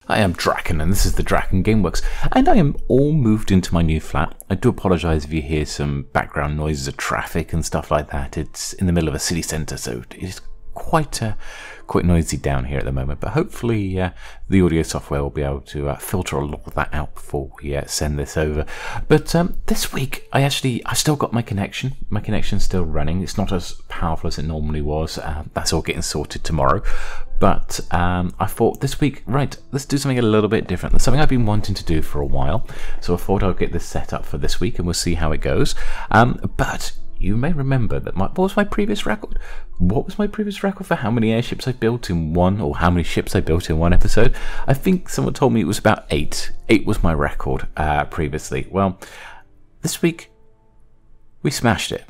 I am Draken and this is the DrakenWerks, and I am all moved into my new flat. I do apologise if you hear some background noises of traffic and stuff like that. It's in the middle of a city centre, so it is quite noisy down here at the moment, but hopefully the audio software will be able to filter a lot of that out before we send this over. But this week I still got my connection. My connection's still running. It's not as powerful as it normally was. That's all getting sorted tomorrow. But I thought this week, right, let's do something a little bit different. That's something I've been wanting to do for a while. So I thought I'll get this set up for this week and we'll see how it goes. But you may remember that what was my previous record? What was my previous record for how many airships I built in one, or how many ships I built in one episode? I think someone told me it was about 8. 8 was my record previously. Well, this week we smashed it.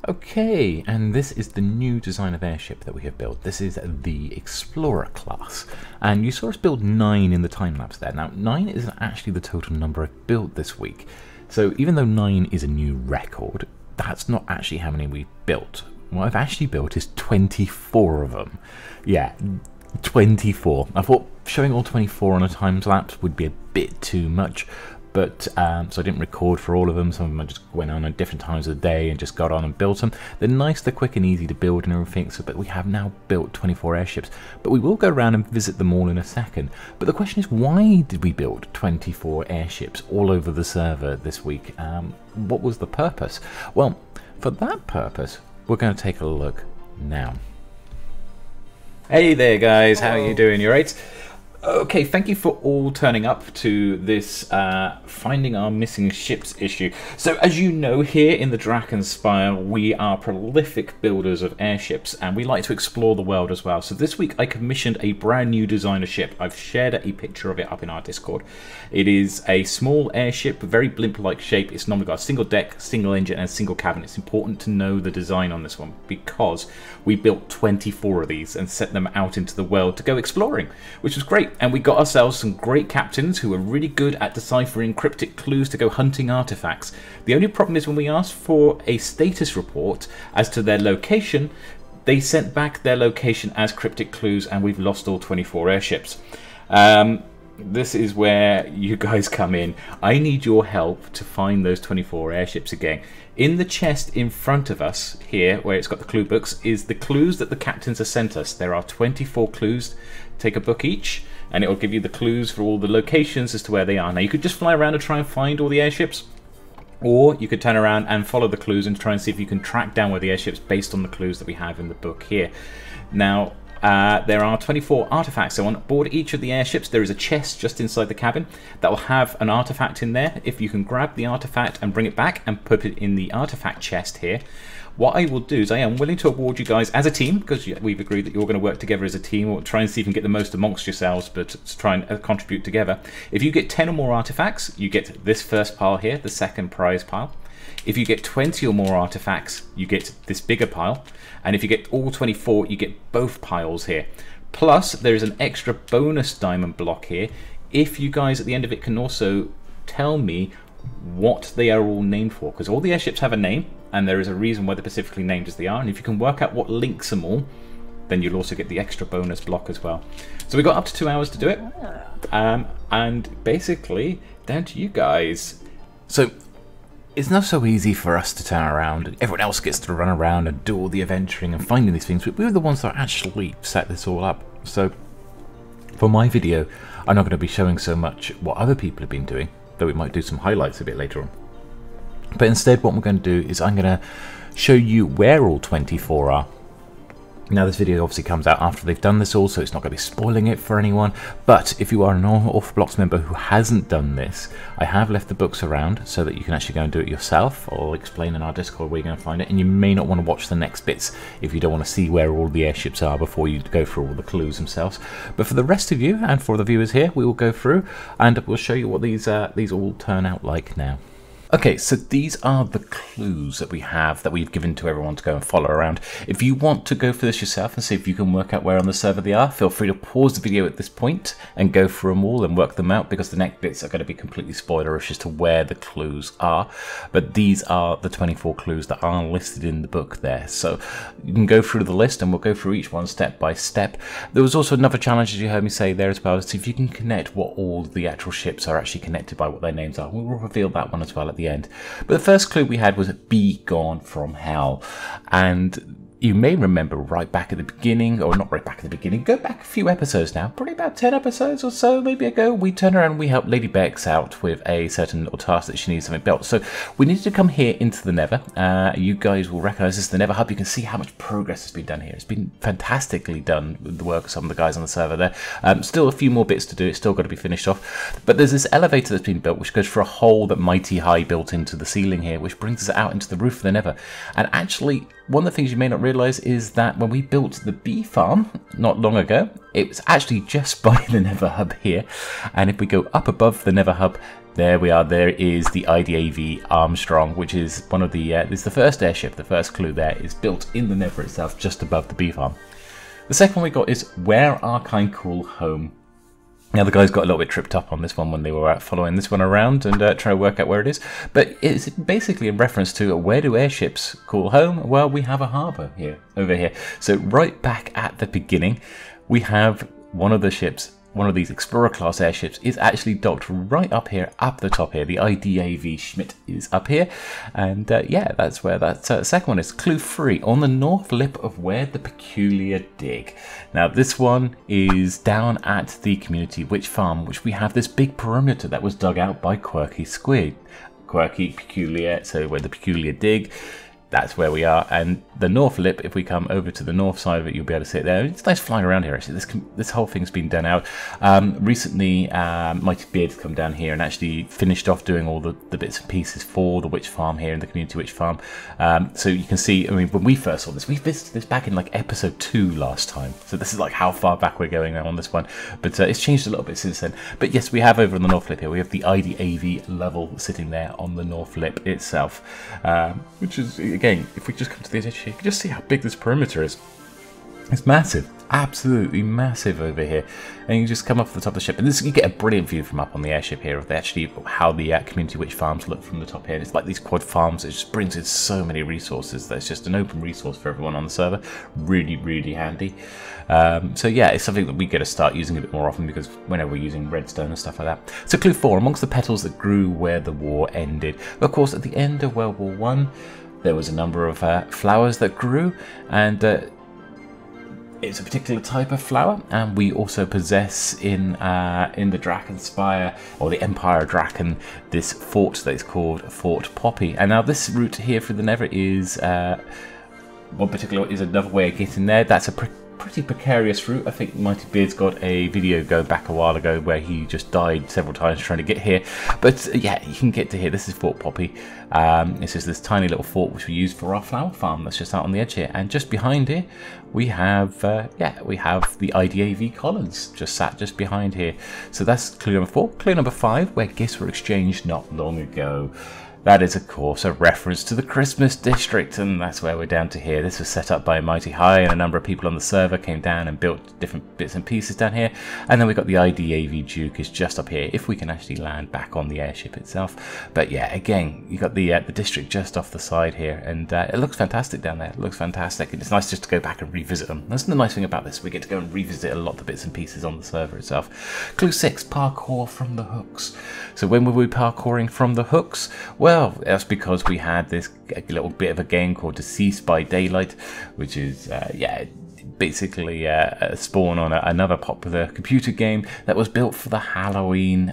Okay, and this is the new design of airship that we have built. This is the Explorer class, and you saw us build 9 in the time-lapse there. Now, 9 isn't actually the total number I've built this week, so even though 9 is a new record, that's not actually how many we've built. What I've actually built is 24 of them. Yeah, 24. I thought showing all 24 on a time-lapse would be a bit too much, but so I didn't record for all of them. Some of them I just went on at different times of the day and just got on and built them. They're nice, they're quick and easy to build and everything, so but we have now built 24 airships, but we will go around and visit them all in a second. But the question is, why did we build 24 airships all over the server this week? What was the purpose? Well, for that purpose, we're going to take a look now. Hey there guys, how are you doing? You alright? Okay, thank you for all turning up to this Finding Our Missing Ships issue. So as you know, here in the Drakkenspire, we are prolific builders of airships, and we like to explore the world as well. So this week I commissioned a brand new designer ship. I've shared a picture of it up in our Discord. It is a small airship, very blimp-like shape. It's normally got a single deck, single engine, and a single cabin. It's important to know the design on this one because we built 24 of these and set them out into the world to go exploring, which was great. And we got ourselves some great captains who were really good at deciphering cryptic clues to go hunting artifacts. The only problem is when we asked for a status report as to their location, they sent back their location as cryptic clues, and we've lost all 24 airships. this is where you guys come in. I need your help to find those 24 airships again. In the chest in front of us here, where it's got the clue books, is the clues that the captains have sent us. There are 24 clues. Take a book each, and it will give you the clues for all the locations as to where they are. Now, you could just fly around and try and find all the airships, or you could turn around and follow the clues and try and see if you can track down where the airships based on the clues that we have in the book here. Now, there are 24 artifacts, so on board each of the airships there is a chest just inside the cabin that will have an artifact in there. If you can grab the artifact and bring it back and put it in the artifact chest here, what I will do is I am willing to award you guys as a team, because we've agreed that you're going to work together as a team, or try and see if you can get the most amongst yourselves, but to try and contribute together. If you get 10 or more artifacts, you get this first pile here, the second prize pile. If you get 20 or more artifacts, you get this bigger pile. And if you get all 24, you get both piles here. Plus, there is an extra bonus diamond block here. If you guys at the end of it can also tell me what they are all named for, because all the airships have a name, and there is a reason why they're specifically named as they are. And if you can work out what links them all, then you'll also get the extra bonus block as well. So we got up to 2 hours to do it. And basically, down to you guys. So it's not so easy for us to turn around. Everyone else gets to run around and do all the adventuring and finding these things, but we're the ones that actually set this all up. So for my video, I'm not going to be showing so much what other people have been doing, though we might do some highlights a bit later on. But instead what we're going to do is I'm going to show you where all 24 are. Now this video obviously comes out after they've done this all, so it's not going to be spoiling it for anyone. But if you are an Unorthoblocks member who hasn't done this, I have left the books around so that you can actually go and do it yourself. I'll explain in our Discord where you're going to find it, and you may not want to watch the next bits if you don't want to see where all the airships are before you go through all the clues themselves. But for the rest of you, and for the viewers here, we will go through and we'll show you what these all turn out like now. Okay, so these are the clues that we have that we've given to everyone to go and follow around. If you want to go for this yourself and see if you can work out where on the server they are, feel free to pause the video at this point and go through them all and work them out, because the next bits are going to be completely spoilerish as to where the clues are. But these are the 24 clues that are listed in the book there. So you can go through the list and we'll go through each one step by step. There was also another challenge, as you heard me say there as well, to see if you can connect what all the actual ships are actually connected by, what their names are. We'll reveal that one as well at the end. But the first clue we had was "Be gone from hell," and you may remember right back at the beginning, or not right back at the beginning, go back a few episodes now, probably about 10 episodes or so maybe ago, we turned around and we helped Lady Bex out with a certain little task that she needs something built. So we needed to come here into the Nether. You guys will recognise this is the Nether Hub. You can see how much progress has been done here. It's been fantastically done with the work of some of the guys on the server there. Still a few more bits to do. It's still got to be finished off. But there's this elevator that's been built which goes for a hole that Mighty High built into the ceiling here, which brings us out into the roof of the Nether. And actually, one of the things you may not realise is that when we built the bee farm not long ago, it was actually just by the Nether Hub here. And if we go up above the Nether Hub, there we are. There is the IDAV Armstrong, which is one of the this is the first airship. The first clue there is built in the Nether itself, just above the bee farm. The second one we got is "Where our kind call home." Now the guys got a little bit tripped up on this one when they were out following this one around and trying to work out where it is. But it's basically in reference to where do airships call home? Well, we have a harbour here, over here. So right back at the beginning, we have one of the ships, one of these Explorer class airships is actually docked right up here, up the top here. The IDAV Schmidt is up here. And yeah, that's where that second one is. Clue 3, on the north lip of where the peculiar dig. Now this one is down at the community witch farm, which we have this big perimeter that was dug out by Quirky Squid. Quirky, peculiar, so where the peculiar dig. That's where we are, and the north lip, if we come over to the north side of it, you'll be able to see it there. It's nice flying around here, actually. This whole thing's been done out. Recently, Mighty Beard's come down here and actually finished off doing all the bits and pieces for the witch farm here in the community witch farm. So you can see, I mean, when we first saw this, we visited this back in like episode 2 last time. So this is like how far back we're going now on this one. But it's changed a little bit since then. But yes, we have over on the north lip here, we have the IDAV level sitting there on the north lip itself, which is, again, if we just come to the edge here, you can just see how big this perimeter is. It's massive, absolutely massive over here. And you just come up to the top of the ship, and this, you get a brilliant view from up on the airship here of how the community witch farms look from the top here. It's like these quad farms. It just brings in so many resources. There's just an open resource for everyone on the server. Really, really handy. So yeah, it's something that we get to start using a bit more often, because whenever we're using redstone and stuff like that. So clue 4, amongst the petals that grew where the war ended. Of course, at the end of World War I, there was a number of flowers that grew, and it's a particular type of flower, and we also possess in the Draken Spire, or the Empire Draken, this fort that is called Fort Poppy. And now this route here through the Nether is another way of getting there. That's a pretty precarious route. I think Mighty Beard's got a video going back a while ago where he just died several times trying to get here. But yeah, you can get to here. This is Fort Poppy. It's just this tiny little fort which we use for our flower farm that's just out on the edge here. And just behind here, we have the IDAV columns just sat just behind here. So that's clue number 4. Clue number 5, where gifts were exchanged not long ago. That is, of course, a reference to the Christmas district, and that's where we're down to here. This was set up by Mighty High, and a number of people on the server came down and built different bits and pieces down here. And then we've got the IDAV Duke is just up here, if we can actually land back on the airship itself. But yeah, again, you got the district just off the side here, and it looks fantastic down there. It looks fantastic, and it's nice just to go back and revisit them. That's the nice thing about this. We get to go and revisit a lot of the bits and pieces on the server itself. Clue 6, parkour from the hooks. So when were we parkouring from the hooks? Well, that's because we had this little bit of a game called Deceased by Daylight, which is, basically a spawn on another popular computer game that was built for the Halloween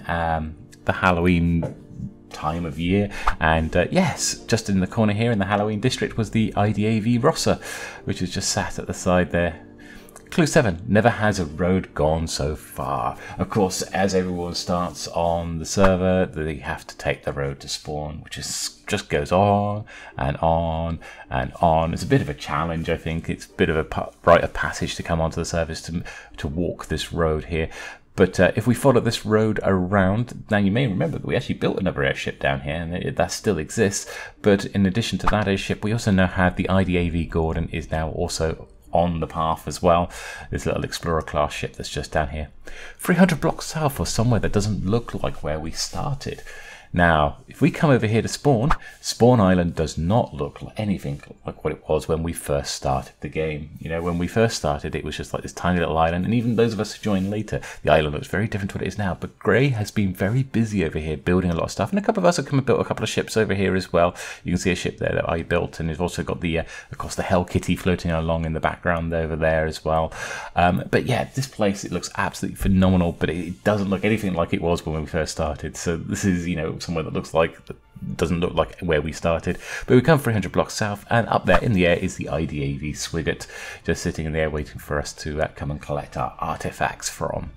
time of year. And yes, just in the corner here in the Halloween district was the IDAV Rossa, which is just sat at the side there. Clue 7, never has a road gone so far. Of course, as everyone starts on the server, they have to take the road to spawn, which is just goes on and on and on. It's a bit of a challenge, I think. It's a bit of a rite of passage to come onto the servers to walk this road here. But if we follow this road around, now you may remember that we actually built another airship down here, and that still exists. But in addition to that airship, we also now have the IDAV Gordon is now also on the path as well. This little explorer class ship that's just down here. 300 blocks south, or somewhere that doesn't look like where we started. Now, if we come over here to Spawn, Spawn Island does not look like anything like what it was when we first started the game. You know, when we first started, it was just like this tiny little island, and even those of us who joined later, the island looks very different to what it is now. But Gray has been very busy over here building a lot of stuff, and a couple of us have come and built a couple of ships over here as well. You can see a ship there that I built, and we've also got the, of course, the Hell Kitty floating along in the background over there as well. But yeah, this place, it looks absolutely phenomenal, but it doesn't look anything like it was when we first started. So this is, you know, somewhere that looks like, doesn't look like where we started. But we come 300 blocks south, and up there in the air is the IDAV Swigget, just sitting in there waiting for us to come and collect our artifacts from.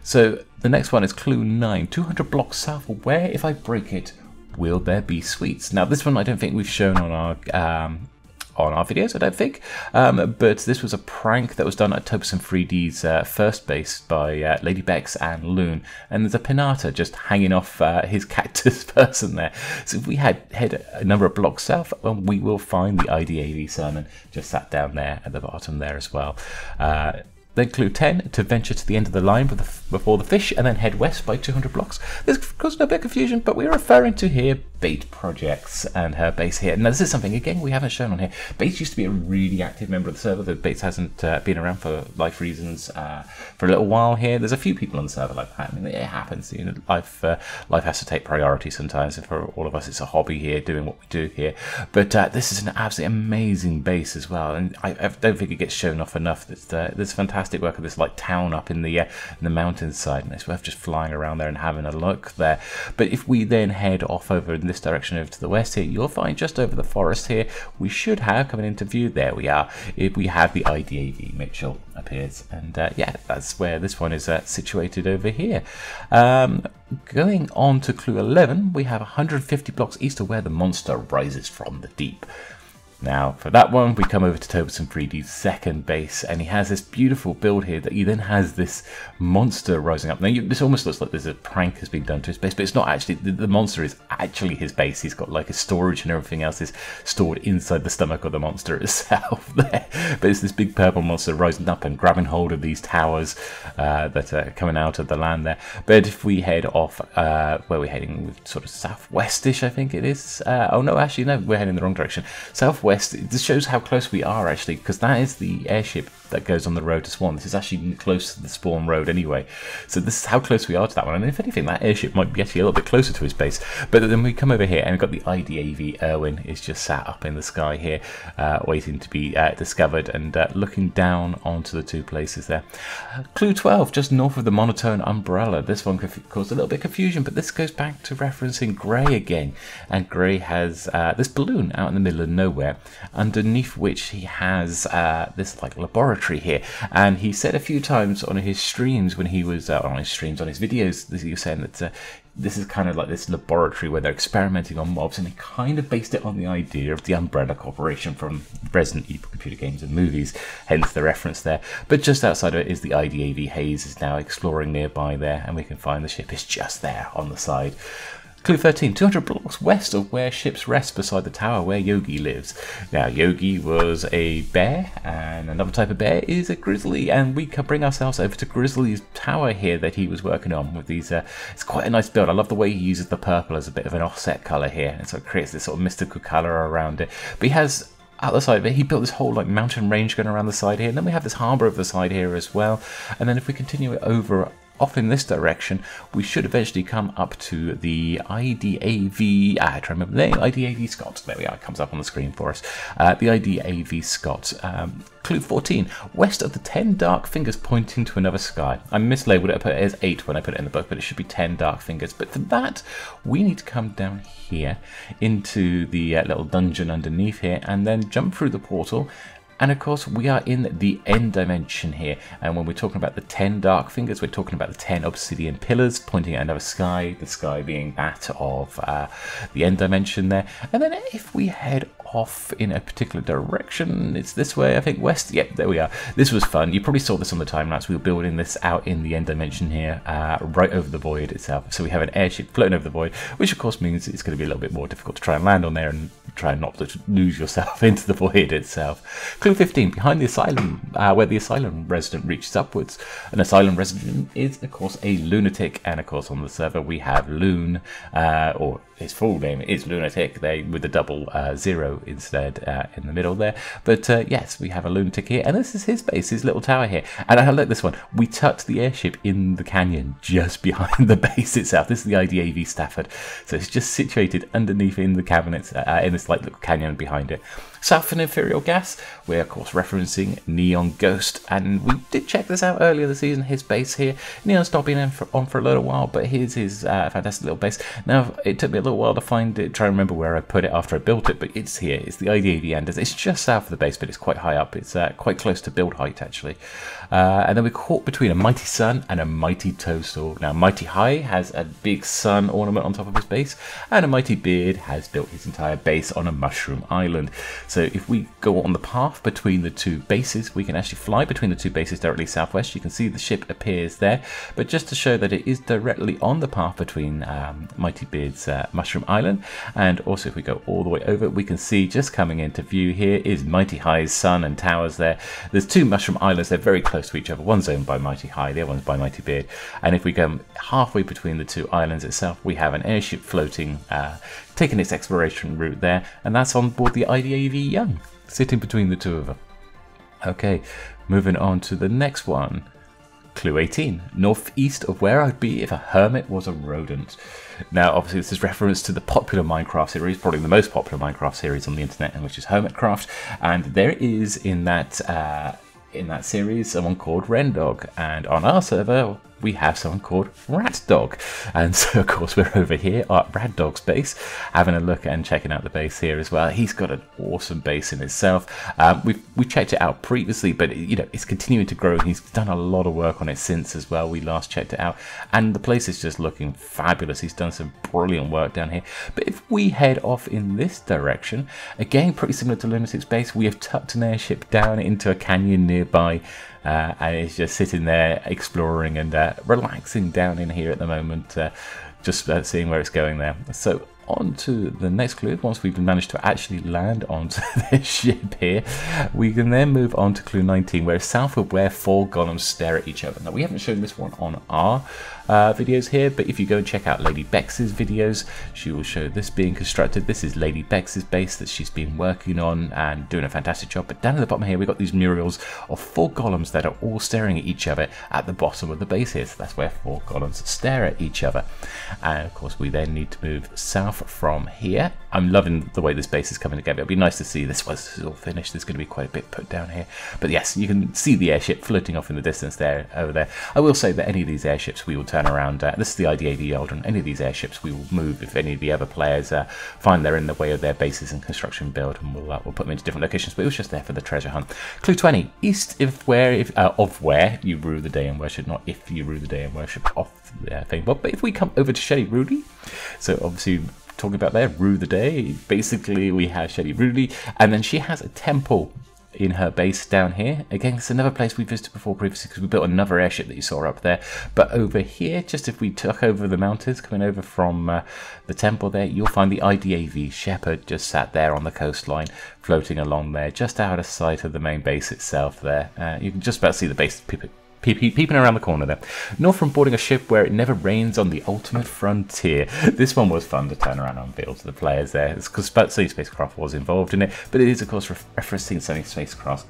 So the next one is clue 9, 200 blocks south. Where, if I break it, will there be sweets? Now this one I don't think we've shown on our videos, I don't think, but this was a prank that was done at Tobsterschomchom's first base by Lady Bex and Loon, and there's a pinata just hanging off his cactus person there. So if we head a number of blocks south, we will find the IDAV Salmon just sat down there at the bottom there as well. Then clue 10, to venture to the end of the line before the fish, and then head west by 200 blocks. This caused a bit of confusion, but we're referring to here Bait Projects and her base here. Now this is something, again, we haven't shown on here. Bates used to be a really active member of the server, though Bates hasn't been around for life reasons for a little while here. There's a few people on the server like that. I mean, it happens. You know, life has to take priority sometimes, and for all of us, it's a hobby here, doing what we do here. But this is an absolutely amazing base as well, and I don't think it gets shown off enough. There's fantastic work of this like town up in the mountainside, and it's worth just flying around there and having a look there. But if we then head off over in this direction over to the west here, you'll find just over the forest here, we should have coming into view, there we are, if we have the IDAV Mitchell appears, and yeah, that's where this one is situated over here. Going on to clue 11, we have 150 blocks east of where the monster rises from the deep. Now, for that one, we come over to Tobsterschomchom's second base, and he has this beautiful build here that he then has this monster rising up. Now, this almost looks like there's a prank has been done to his base, but it's not actually. The monster is actually his base. He's got like a storage and everything else is stored inside the stomach of the monster itself there. But it's this big purple monster rising up and grabbing hold of these towers that are coming out of the land there. But if we head off, where we're heading, sort of southwestish, I think it is. Oh no, actually no, we're heading in the wrong direction. Southwest. This shows how close we are actually, because that is the airship that goes on the road to spawn. This is actually close to the spawn road anyway, so this is how close we are to that one. And if anything, that airship might be actually a little bit closer to his base. But then we come over here and we've got the IDAV Irwin is just sat up in the sky here, waiting to be discovered, and looking down onto the two places there. Clue 12, just north of the monotone umbrella. This one caused a little bit of confusion, but this goes back to referencing Gray again, and Gray has this balloon out in the middle of nowhere, underneath which he has this like laboratory here. And he said a few times on his streams when he was on his videos, he was saying that this is kind of like this laboratory where they're experimenting on mobs, and he kind of based it on the idea of the Umbrella Corporation from Resident Evil computer games and movies, hence the reference there. But just outside of it is the IDAV Haze is now exploring nearby there, and we can find the ship is just there on the side. Clue 13, 200 blocks west of where ships rest beside the tower where Yogi lives. Now, Yogi was a bear, and another type of bear is a grizzly, and we can bring ourselves over to Grizzly's tower here that he was working on with these. It's quite a nice build. I love the way he uses the purple as a bit of an offset colour here, and so it creates this sort of mystical colour around it. But he has, out the side of it, he built this whole like mountain range going around the side here, and then we have this harbour over the side here as well. And then if we continue it over off in this direction, we should eventually come up to the IDAV, I try to remember the name, IDAV Scott. There we are, it comes up on the screen for us. The IDAV Scott. Clue 14, west of the 10 dark fingers pointing to another sky. I mislabeled it, I put it as 8 when I put it in the book, but it should be 10 dark fingers. But for that, we need to come down here into the little dungeon underneath here, and then jump through the portal. And of course, we are in the end dimension here. And when we're talking about the 10 dark fingers, we're talking about the 10 obsidian pillars pointing at another sky, the sky being that of the end dimension there. And then if we head off in a particular direction, it's this way, I think, west. Yep, there we are. This was fun. You probably saw this on the time lapse. We were building this out in the end dimension here, right over the void itself. So we have an airship floating over the void, which of course means it's going to be a little bit more difficult to try and land on there and try not to lose yourself into the void itself. Clue 15, behind the asylum, where the asylum resident reaches upwards. An asylum resident is, of course, a lunatic, and of course on the server we have Loon, or his full name is Lunatic, they with a double 0 instead in the middle there. But yes, we have a lunatic here, and this is his base, his little tower here. And I like this one. We tucked the airship in the canyon just behind the base itself. This is the IDAV Stafford, so it's just situated underneath in the cabinets in this like little canyon behind it. South and ethereal gas, we're of course referencing Neon Ghost, and we did check this out earlier this season, his base here. Neon's not been on for a little while, but here's his fantastic little base. Now, it took me a little while to find it, try to remember where I put it after I built it, but it's here, it's the IDAV Anders. It's just south of the base, but it's quite high up, it's quite close to build height actually. And then we're caught between a mighty sun and a mighty toadstool. Now, Mighty High has a big sun ornament on top of his base, and a Mighty Beard has built his entire base on a mushroom island. So if we go on the path between the two bases, we can actually fly between the two bases directly southwest. You can see the ship appears there, but just to show that it is directly on the path between Mighty Beard's mushroom island. And also if we go all the way over, we can see just coming into view here is Mighty High's sun and towers there. There's two mushroom islands, they're very close to each other. One's owned by Mighty High, the other one's by Mighty Beard. And if we go halfway between the two islands itself, we have an airship floating, taking its exploration route there, and that's on board the IDAV Young, sitting between the two of them. Okay, moving on to the next one. Clue 18, northeast of where I'd be if a hermit was a rodent. Now, obviously, this is reference to the popular Minecraft series, probably the most popular Minecraft series on the internet, and which is Hermitcraft. And there is in that series someone called Rendog, and on our server, we have someone called Rat Dog. And so, of course, we're over here at Rat Dog's base, having a look and checking out the base here as well. He's got an awesome base in itself. We checked it out previously, but it's continuing to grow. He's done a lot of work on it since as well. We last checked it out, and the place is just looking fabulous. He's done some brilliant work down here. But if we head off in this direction, again, pretty similar to Lunatic's base, we have tucked an airship down into a canyon nearby. And it's just sitting there exploring and relaxing down in here at the moment, just seeing where it's going there. So on to the next clue. Once we've managed to actually land onto this ship here, we can then move on to clue 19, where it's south of where 4 golems stare at each other. Now, we haven't shown this one on our videos here, but if you go and check out Lady Bex's videos, she will show this being constructed. This is Lady Bex's base that she's been working on and doing a fantastic job. But down at the bottom here, we've got these murals of 4 golems that are all staring at each other at the bottom of the base here. So that's where 4 golems stare at each other. And of course, we then need to move south from here. I'm loving the way this base is coming together. It'll be nice to see this was all finished. There's going to be quite a bit put down here. But yes, you can see the airship floating off in the distance there, over there. I will say that any of these airships we will turn around. This is the IDAV Aldrin. Any of these airships we will move if any of the other players find they're in the way of their bases and construction build, and we'll put them into different locations. But it was just there for the treasure hunt. Clue 20: east of where you rue the day and worship, not if you rue the day and worship off the thing. But if we come over to Shelly Rudy, so obviously talking about there, rue the day. Basically, we have Shelly Rudy, and then she has a temple in her base down here. Again, it's another place we visited before previously because we built another airship that you saw up there. But over here, just if we took over the mountains, coming over from the temple there, you'll find the IDAV Shepherd just sat there on the coastline, floating along there, just out of sight of the main base itself there. You can just about see the base peeping around the corner there. North from boarding a ship where it never rains on the ultimate frontier. This one was fun to turn around and build to the players there. It's because Sunny Spacecraft was involved in it, but it is of course referencing Sunny Spacecraft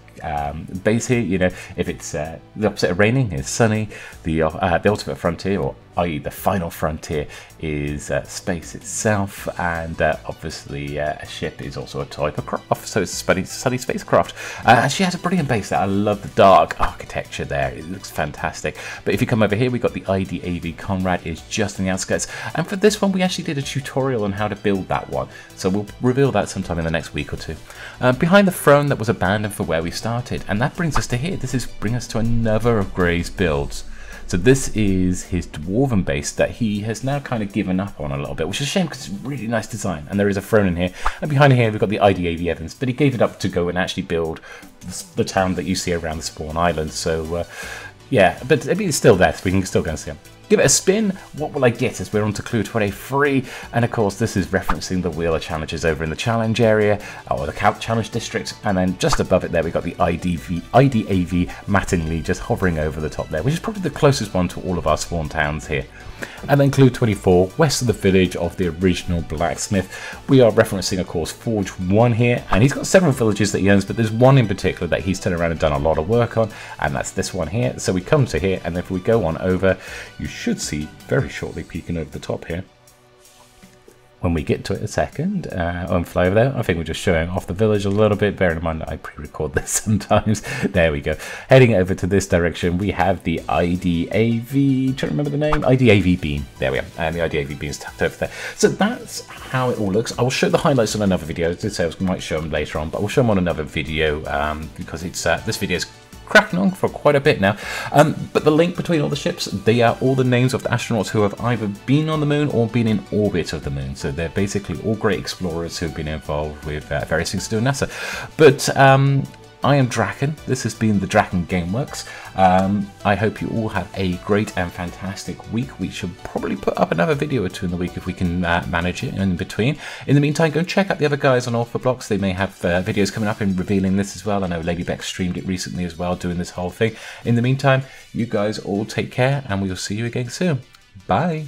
base here. If it's the opposite of raining is sunny, the ultimate frontier, or i.e. the final frontier, is space itself, and obviously a ship is also a type of craft, so it's Sunny Spacecraft. And she has a brilliant base there. I love the dark architecture there. It looks fantastic. But if you come over here, we got the IDAV Conrad is just on the outskirts, and for this one we actually did a tutorial on how to build that one, so we'll reveal that sometime in the next week or two. Behind the throne that was abandoned for where we started, and that brings us to here. This is bring us to another of Gray's builds. So this is his dwarven base that he has now kind of given up on a little bit, which is a shame because it's a really nice design. And there is a throne in here, and behind here we've got the IDAV Evans, but he gave it up to go and actually build the town that you see around the spawn island. So yeah, but I mean, it's still there, so we can still go and see him. Give it a spin. What will I get as we're on to clue 23? And of course, this is referencing the Wheel of Challenges over in the challenge area, or the challenge district. And then just above it there, we got the IDAV Mattingly just hovering over the top there, which is probably the closest one to all of our spawn towns here. And then clue 24, west of the village of the original blacksmith. We are referencing, of course, Forge 1 here, and he's got several villages that he owns, but there's one in particular that he's turned around and done a lot of work on, and that's this one here. So we come to here, and if we go on over, you should see very shortly peeking over the top here. When we get to it a second, and fly over there, I think we're just showing off the village a little bit, bearing in mind that I pre-record this sometimes. There we go. Heading over to this direction, we have the IDAV, trying to remember the name? IDAV Beam. There we are, and the IDAV Beam is tucked over there. So that's how it all looks. I will show the highlights on another video. As I say, I might show them later on, but we'll show them on another video because it's this video is cracking on for quite a bit now. But the link between all the ships, they are all the names of the astronauts who have either been on the moon or been in orbit of the moon. So they're basically all great explorers who've been involved with various things to do in NASA. But I am Draken. This has been the DrakenWerks. I hope you all have a great and fantastic week. We should probably put up another video or two in the week if we can manage it in between. In the meantime, go and check out the other guys on Unorthoblocks. They may have videos coming up and revealing this as well. I know Lady Bex streamed it recently as well, doing this whole thing. In the meantime, you guys all take care, and we will see you again soon. Bye.